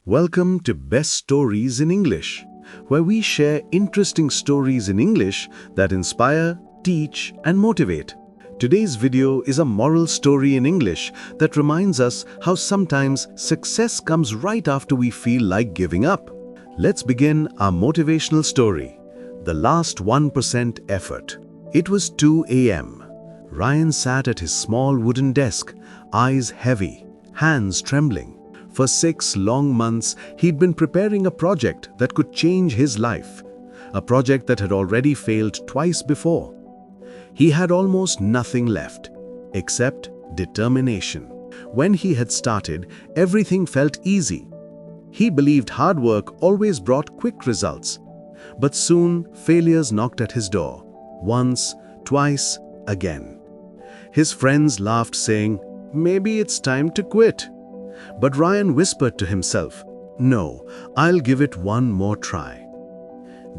Welcome to Best Stories in English, where we share interesting stories in English that inspire, teach, and motivate. Today's video is a moral story in English that reminds us how sometimes success comes right after we feel like giving up. Let's begin our motivational story, The Last 1% Effort. It was 2 a.m. Ryan sat at his small wooden desk, eyes heavy, hands trembling. For 6 long months, he'd been preparing a project that could change his life, a project that had already failed twice before. He had almost nothing left, except determination. When he had started, everything felt easy. He believed hard work always brought quick results. But soon, failures knocked at his door. Once, twice, again. His friends laughed, saying, "Maybe it's time to quit." But Ryan whispered to himself, "No, I'll give it one more try."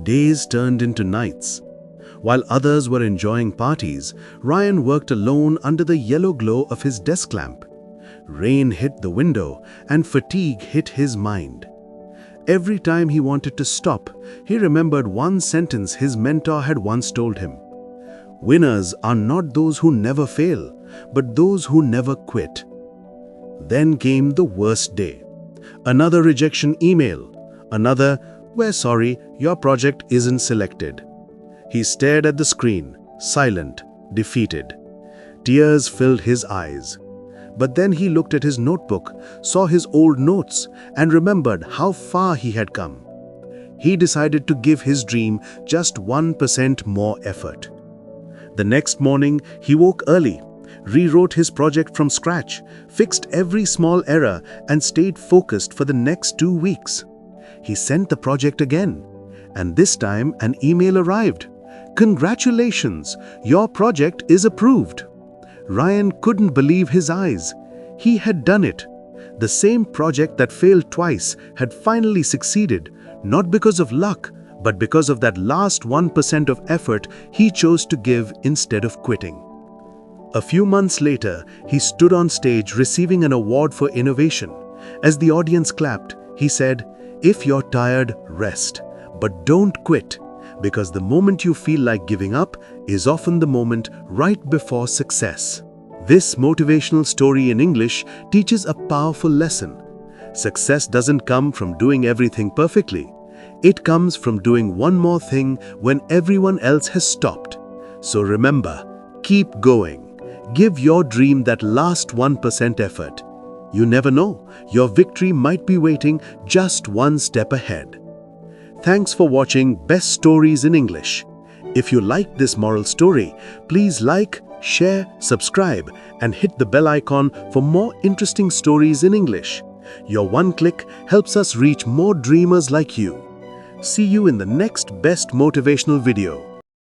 Days turned into nights. While others were enjoying parties, Ryan worked alone under the yellow glow of his desk lamp. Rain hit the window, and fatigue hit his mind. Every time he wanted to stop, he remembered one sentence his mentor had once told him: "Winners are not those who never fail, but those who never quit." Then came the worst day. Another rejection email. Another, "We're sorry, your project isn't selected." He stared at the screen, silent, defeated. Tears filled his eyes. But then he looked at his notebook, saw his old notes, and remembered how far he had come. He decided to give his dream just 1% more effort. The next morning, he woke early, rewrote his project from scratch, fixed every small error, and stayed focused for the next 2 weeks. He sent the project again, and this time an email arrived. "Congratulations, your project is approved." Ryan couldn't believe his eyes. He had done it. The same project that failed twice had finally succeeded, not because of luck, but because of that last 1% of effort he chose to give instead of quitting. A few months later, he stood on stage receiving an award for innovation. As the audience clapped, he said, "If you're tired, rest, but don't quit, because the moment you feel like giving up is often the moment right before success." This motivational story in English teaches a powerful lesson. Success doesn't come from doing everything perfectly. It comes from doing one more thing when everyone else has stopped. So remember, keep going. Give your dream that last 1% effort. You never know, your victory might be waiting just one step ahead. Thanks for watching Best Stories in English. If you liked this moral story, please like, share, subscribe, and hit the bell icon for more interesting stories in English. Your one click helps us reach more dreamers like you. See you in the next best motivational video.